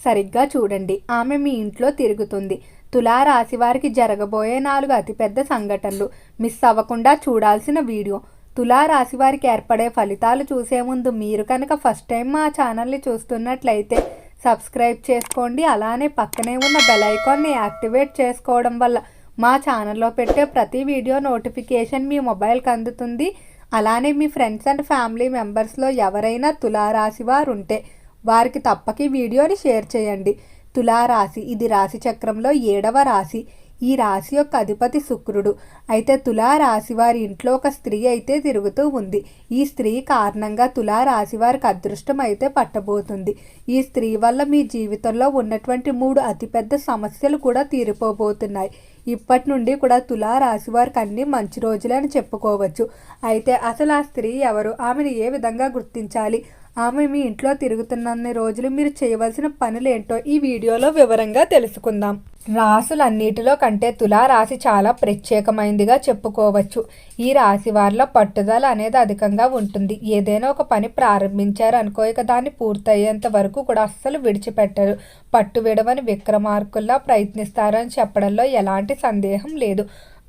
సరిగ్గా చూడండి, ఆమె మీ ఇంట్లో తిరుగుతుంది. తులారాశి వారికి జరగబోయే 4 అతిపెద్ద సంఘటనలు మిస్ అవ్వకుండా చూడాల్సిన వీడియో. తులారాశి వారికి ఏర్పడే ఫలితాలు చూసే ముందు మీరు కనుక ఫస్ట్ టైం మా ఛానల్ని చూస్తున్నట్లయితే సబ్స్క్రైబ్ చేసుకోండి. అలానే పక్కనే ఉన్న బెల్ ఐకాన్ని యాక్టివేట్ చేసుకోవడం వల్ల మా ఛానల్లో పెట్టే ప్రతి వీడియో నోటిఫికేషన్ మీ మొబైల్కి అందుతుంది. అలానే మీ ఫ్రెండ్స్ అండ్ ఫ్యామిలీ మెంబర్స్లో ఎవరైనా తులారాశి వారు ఉంటే వారికి తప్పక ఈ వీడియోని షేర్ చేయండి. తులారాశి ఇది రాశి చక్రంలో 7వ రాశి. ఈ రాశి యొక్క అధిపతి శుక్రుడు. అయితే తులారాశి వారి ఇంట్లో ఒక స్త్రీ అయితే తిరుగుతూ ఉంది. ఈ స్త్రీ కారణంగా తులారాశి వారికి అదృష్టం అయితే పట్టబోతుంది. ఈ స్త్రీ వల్ల మీ జీవితంలో ఉన్నటువంటి 3 అతిపెద్ద సమస్యలు కూడా తీరిపోబోతున్నాయి. ఇప్పటి నుండి కూడా తులారాశి వారికి అన్ని మంచి రోజులని చెప్పుకోవచ్చు. అయితే అసలు ఆ స్త్రీ ఎవరు, ఆమెను ఏ విధంగా గుర్తించాలి, ఆమె మీ ఇంట్లో తిరుగుతున్న రోజులు మీరు చేయవలసిన పనులేంటో ఈ వీడియోలో వివరంగా తెలుసుకుందాం. రాసులన్నిటిలో కంటే తులారాశి చాలా ప్రత్యేకమైనదిగా చెప్పుకోవచ్చు. ఈ రాశి వారిలో పట్టుదల అనేది అధికంగా ఉంటుంది. ఏదైనా ఒక పని ప్రారంభించారు అనుకో, ఇక దాన్ని పూర్తయ్యేంత వరకు కూడా అస్సలు విడిచిపెట్టరు. పట్టు విడవని విక్రమార్కుల్లా ప్రయత్నిస్తారని చెప్పడంలో ఎలాంటి సందేహం లేదు.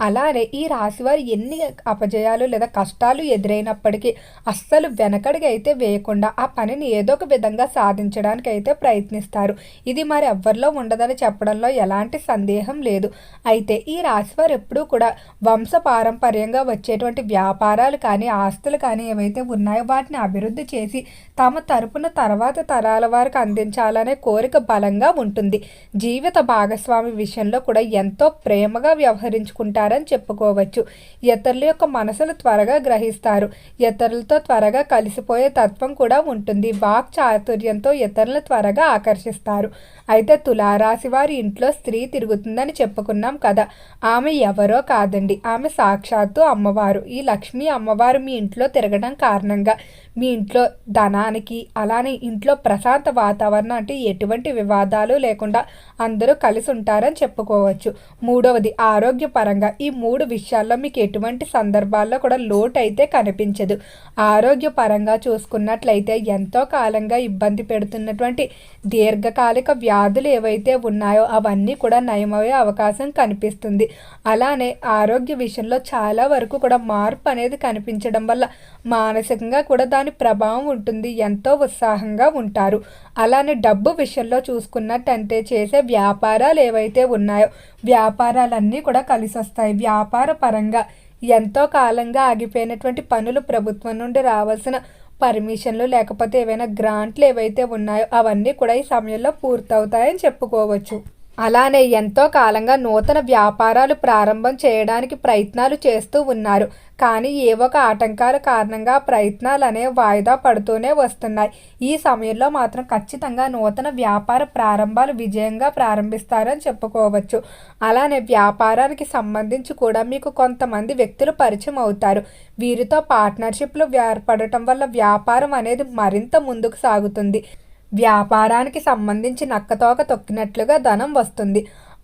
అలానే ఈ రాశివారు ఎన్ని అపజయాలు లేదా కష్టాలు ఎదురైనప్పటికీ అస్సలు వెనకడికి అయితే వేయకుండా ఆ పనిని ఏదో ఒక విధంగా సాధించడానికి అయితే ప్రయత్నిస్తారు. ఇది మరి ఎవ్వరిలో ఉండదని చెప్పడంలో ఎలాంటి సందేహం లేదు. అయితే ఈ రాశివారు ఎప్పుడూ కూడా వంశపారంపర్యంగా వచ్చేటువంటి వ్యాపారాలు కానీ ఆస్తులు కానీ ఏవైతే ఉన్నాయో వాటిని అభివృద్ధి చేసి తమ తరపున తర్వాత తరాల వారికి అందించాలనే కోరిక బలంగా ఉంటుంది. జీవిత భాగస్వామి విషయంలో కూడా ఎంతో ప్రేమగా వ్యవహరించుకుంటారు అని చెప్పుకోవచ్చు. ఇతరుల యొక్క మనసులు త్వరగా గ్రహిస్తారు. ఇతరులతో త్వరగా కలిసిపోయే తత్వం కూడా ఉంటుంది. వాక్ చాతుర్యంతో ఇతరులను త్వరగా ఆకర్షిస్తారు. అయితే తులారాశి వారి ఇంట్లో స్త్రీ తిరుగుతుందని చెప్పుకున్నాం కదా, ఆమె ఎవరో కాదండి, ఆమె సాక్షాత్తు అమ్మవారు. ఈ లక్ష్మీ అమ్మవారు మీ ఇంట్లో తిరగడం కారణంగా మీ ఇంట్లో ధనానికి, అలానే ఇంట్లో ప్రశాంత వాతావరణం, అంటే ఎటువంటి వివాదాలు లేకుండా అందరూ కలిసి ఉంటారని చెప్పుకోవచ్చు. మూడవది ఆరోగ్యపరంగా. ఈ 3 విషయాల్లో మీకు ఎటువంటి సందర్భాల్లో కూడా లోటు అయితే కనిపించదు. ఆరోగ్యపరంగా చూసుకున్నట్లయితే ఎంతో కాలంగా ఇబ్బంది పెడుతున్నటువంటి దీర్ఘకాలిక వ్యాధులు ఏవైతే ఉన్నాయో అవన్నీ కూడా నయమయ్యే అవకాశం కనిపిస్తుంది. అలానే ఆరోగ్య విషయంలో చాలా వరకు కూడా మార్పు అనేది కనిపించడం వల్ల మానసికంగా కూడా దాని ప్రభావం ఉంటుంది. ఎంతో ఉత్సాహంగా ఉంటారు. అలానే డబ్బు విషయంలో చూసుకున్నట్టంటే చేసే వ్యాపారాలు ఏవైతే ఉన్నాయో వ్యాపారాలన్నీ కూడా కలిసి వస్తాయి. వ్యాపార పరంగా ఎంతో కాలంగా ఆగిపోయినటువంటి పనులు, ప్రభుత్వం నుండి రావాల్సిన పర్మిషన్లు లేకపోతే ఏవైనా గ్రాంట్లు ఏవైతే ఉన్నాయో అవన్నీ కూడా ఈ సమయంలో పూర్తవుతాయని చెప్పుకోవచ్చు. అలానే ఎంతో కాలంగా నూతన వ్యాపారాలు ప్రారంభం చేయడానికి ప్రయత్నాలు చేస్తూ ఉన్నారు. కానీ ఏవో ఒక ఆటంకాల కారణంగా ప్రయత్నాలు అనేవి వాయిదా పడుతూనే వస్తున్నాయి. ఈ సమయంలో మాత్రం ఖచ్చితంగా నూతన వ్యాపార ప్రారంభాలు విజయంగా ప్రారంభిస్తారని చెప్పుకోవచ్చు. అలానే వ్యాపారానికి సంబంధించి కూడా మీకు కొంతమంది వ్యక్తులు పరిచయం అవుతారు. వీరితో పార్ట్నర్షిప్లు ఏర్పడటం వల్ల వ్యాపారం అనేది మరింత ముందుకు సాగుతుంది. వ్యాపారానికి సంబంధించి నక్కతోక తొక్కినట్లుగా ధనం వస్తుంది.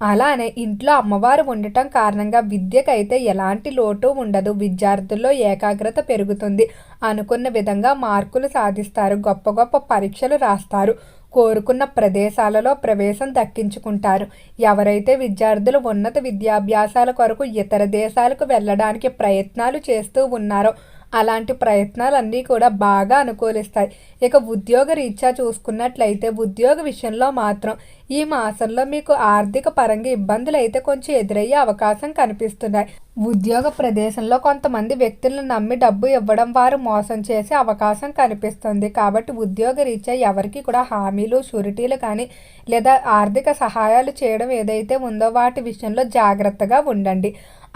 అలానే ఇంట్లో అమ్మవారు ఉండటం కారణంగా విద్యకైతే ఎలాంటి లోటు ఉండదు. విద్యార్థుల్లో ఏకాగ్రత పెరుగుతుంది. అనుకున్న విధంగా మార్కులు సాధిస్తారు. గొప్ప గొప్ప పరీక్షలు రాస్తారు. కోరుకున్న ప్రదేశాలలో ప్రవేశం దక్కించుకుంటారు. ఎవరైతే విద్యార్థులు ఉన్నత విద్యాభ్యాసాల కొరకు ఇతర దేశాలకు వెళ్ళడానికి ప్రయత్నాలు చేస్తూ ఉన్నారో అలాంటి ప్రయత్నాలన్నీ కూడా బాగా అనుకూలిస్తాయి. ఇక ఉద్యోగ రీత్యా చూసుకున్నట్లయితే ఉద్యోగ విషయంలో మాత్రం ఈ మాసంలో మీకు ఆర్థిక పరంగా ఇబ్బందులు అయితే కొంచెం ఎదురయ్యే అవకాశం కనిపిస్తున్నాయి. ఉద్యోగ ప్రదేశంలో కొంతమంది వ్యక్తులను నమ్మి డబ్బు ఇవ్వడం వారు మోసం చేసే అవకాశం కనిపిస్తుంది. కాబట్టి ఉద్యోగ రీత్యా ఎవరికి కూడా హామీలు, షూరిటీలు కానీ లేదా ఆర్థిక సహాయాలు చేయడం ఏదైతే ఉందో వాటి విషయంలో జాగ్రత్తగా ఉండండి.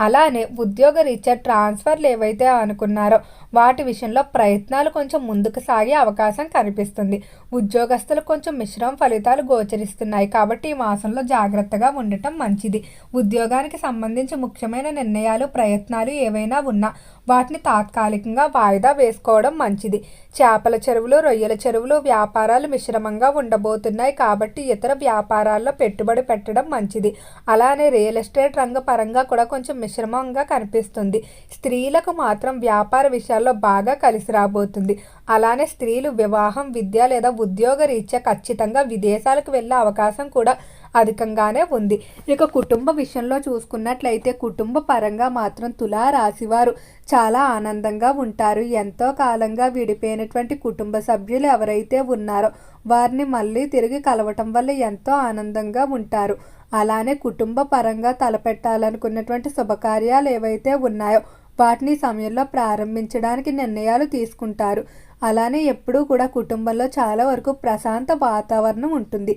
అలానే ఉద్యోగ రీత్యా ట్రాన్స్ఫర్లు ఏవైతే అనుకున్నారో వాటి విషయంలో ప్రయత్నాలు కొంచెం ముందుకు సాగే అవకాశం కనిపిస్తుంది. ఉద్యోగస్తులు కొంచెం మిశ్రమ ఫలితాలు గోచరిస్తున్నాయి. కాబట్టి ఈ మాసంలో జాగ్రత్తగా ఉండటం మంచిది. ఉద్యోగానికి సంబంధించి ముఖ్యమైన నిర్ణయాలు, ప్రయత్నాలు ఏవైనా ఉన్నా వాటిని తాత్కాలికంగా వాయిదా వేసుకోవడం మంచిది. చేపల చెరువులు, రొయ్యల చెరువులు వ్యాపారాలు మిశ్రమంగా ఉండబోతున్నాయి కాబట్టి ఇతర వ్యాపారాల్లో పెట్టుబడి పెట్టడం మంచిది. అలానే రియల్ ఎస్టేట్ రంగ పరంగా కూడా కొంచెం మిశ్రమంగా కనిపిస్తుంది. స్త్రీలకు మాత్రం వ్యాపార విషయాల్లో బాగా కలిసి రాబోతుంది. అలానే స్త్రీలు వివాహం, విద్య లేదా ఉద్యోగ రీత్యా ఖచ్చితంగా విదేశాలకు వెళ్ళే అవకాశం కూడా అధికంగానే ఉంది. ఇక కుటుంబ విషయంలో చూసుకున్నట్లయితే కుటుంబ పరంగా మాత్రం తులారాశి వారు చాలా ఆనందంగా ఉంటారు. ఎంతో కాలంగా విడిపోయినటువంటి కుటుంబ సభ్యులు ఎవరైతే ఉన్నారో వారిని మళ్ళీ తిరిగి కలవటం వల్ల ఎంతో ఆనందంగా ఉంటారు. అలానే కుటుంబ పరంగా తలపెట్టాలనుకున్నటువంటి శుభకార్యాలు ఏవైతే ఉన్నాయో వాటిని సమయంలో ప్రారంభించడానికి నిర్ణయాలు తీసుకుంటారు. అలానే ఎప్పుడూ కూడా కుటుంబంలో చాలా వరకు ప్రశాంత వాతావరణం ఉంటుంది.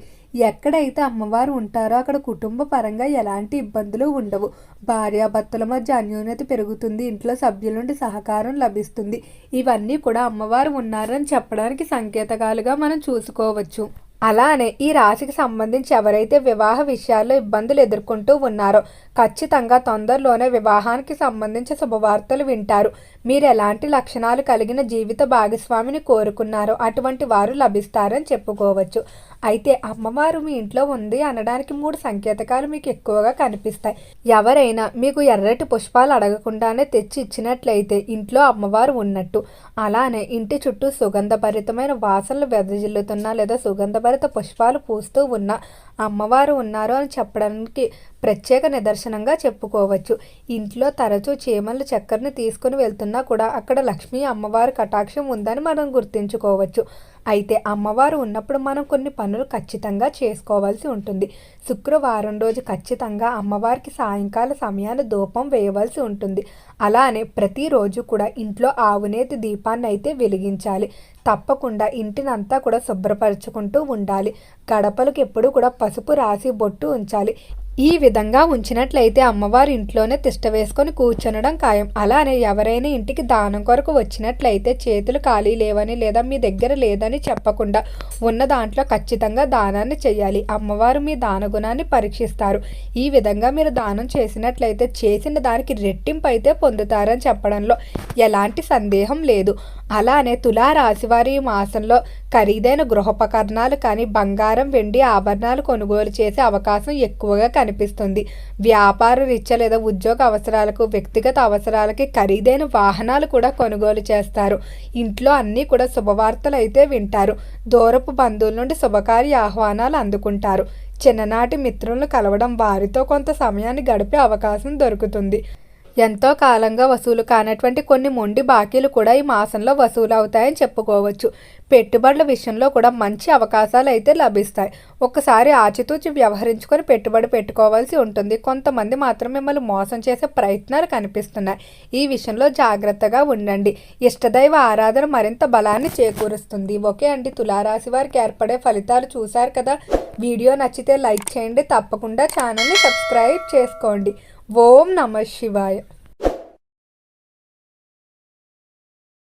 ఎక్కడైతే అమ్మవారు ఉంటారో అక్కడ కుటుంబ పరంగా ఎలాంటి ఇబ్బందులు ఉండవు. భార్యాభర్తల మధ్య అన్యోన్యత పెరుగుతుంది. ఇంట్లో సభ్యుల నుండి సహకారం లభిస్తుంది. ఇవన్నీ కూడా అమ్మవారు ఉన్నారని చెప్పడానికి సంకేతకాలుగా మనం చూసుకోవచ్చు. అలానే ఈ రాశికి సంబంధించి ఎవరైతే వివాహ విషయాల్లో ఇబ్బందులు ఎదుర్కొంటూ ఉన్నారో ఖచ్చితంగా తొందరలోనే వివాహానికి సంబంధించి శుభవార్తలు వింటారు. మీరు ఎలాంటి లక్షణాలు కలిగిన జీవిత భాగస్వామిని కోరుకున్నారో అటువంటి వారు లభిస్తారని చెప్పుకోవచ్చు. అయితే అమ్మవారు మీ ఇంట్లో ఉంది అనడానికి 3 సంకేతకాలు మీకు ఎక్కువగా కనిపిస్తాయి. ఎవరైనా మీకు ఎర్రటి పుష్పాలు అడగకుండానే తెచ్చి ఇచ్చినట్లయితే ఇంట్లో అమ్మవారు ఉన్నట్టు. అలానే ఇంటి చుట్టూ సుగంధభరితమైన వాసనలు వెదజిల్లుతున్నా లేదా సుగంధభరిత పుష్పాలు పూస్తూ ఉన్న అమ్మవారు ఉన్నారు అని చెప్పడానికి ప్రత్యేక నిదర్శనంగా చెప్పుకోవచ్చు. ఇంట్లో తరచూ చీమలు చక్కెరని తీసుకుని వెళ్తున్నా కూడా అక్కడ లక్ష్మీ అమ్మవారి కటాక్షం ఉందని మనం గుర్తించుకోవచ్చు. అయితే అమ్మవారు ఉన్నప్పుడు మనం కొన్ని పనులు ఖచ్చితంగా చేసుకోవాల్సి ఉంటుంది. శుక్రవారం రోజు ఖచ్చితంగా అమ్మవారికి సాయంకాల సమయాన్ని ధూపం వేయవలసి ఉంటుంది. అలానే ప్రతిరోజు కూడా ఇంట్లో ఆవునేతి దీపాన్ని అయితే వెలిగించాలి. తప్పకుండా ఇంటినంతా కూడా శుభ్రపరచుకుంటూ ఉండాలి. గడపలకు ఎప్పుడు కూడా పసుపు రాసి బొట్టు ఉంచాలి. ఈ విధంగా ఉంచినట్లయితే అమ్మవారి ఇంట్లోనే తిష్ట వేసుకొని కూర్చొనడం ఖాయం. అలానే ఎవరైనా ఇంటికి దానం కొరకు వచ్చినట్లయితే చేతులు ఖాళీ లేవని లేదా మీ దగ్గర లేదని చెప్పకుండా ఉన్న దాంట్లో ఖచ్చితంగా దానాన్ని చేయాలి. అమ్మవారు మీ దాన గుణాన్ని పరీక్షిస్తారు. ఈ విధంగా మీరు దానం చేసినట్లయితే చేసిన దానికి రెట్టింపు అయితే పొందుతారని చెప్పడంలో ఎలాంటి సందేహం లేదు. అలానే తులారాశి వారి ఈ మాసంలో ఖరీదైన గృహోపకరణాలు కానీ బంగారం, వెండి ఆభరణాలు కొనుగోలు చేసే అవకాశం ఎక్కువగా కనిపిస్తుంది. వ్యాపార రీత్యా లేదా ఉద్యోగ అవసరాలకు, వ్యక్తిగత అవసరాలకి ఖరీదైన వాహనాలు కూడా కొనుగోలు చేస్తారు. ఇంట్లో అన్నీ కూడా శుభవార్తలు అయితే వింటారు. దూరపు బంధువుల నుండి శుభకార్య ఆహ్వానాలు అందుకుంటారు. చిన్ననాటి మిత్రులను కలవడం, వారితో కొంత సమయాన్ని గడిపే అవకాశం దొరుకుతుంది. ఎంతో కాలంగా వసూలు కానటువంటి కొన్ని మొండి బాకీలు కూడా ఈ మాసంలో వసూలు అవుతాయని చెప్పుకోవచ్చు. పెట్టుబడుల విషయంలో కూడా మంచి అవకాశాలు అయితే లభిస్తాయి. ఒక్కసారి ఆచితూచి వ్యవహరించుకొని పెట్టుబడి పెట్టుకోవాల్సి ఉంటుంది. కొంతమంది మాత్రం మిమ్మల్ని మోసం చేసే ప్రయత్నాలు కనిపిస్తున్నాయి. ఈ విషయంలో జాగ్రత్తగా ఉండండి. ఇష్టదైవ ఆరాధన మరింత బలాన్ని చేకూరుస్తుంది. ఓకే అండి, తులారాశి వారికి ఏర్పడే ఫలితాలు చూశారు కదా. వీడియో నచ్చితే లైక్ చేయండి. తప్పకుండా ఛానల్ని సబ్స్క్రైబ్ చేసుకోండి. ఓం నమః శివాయ.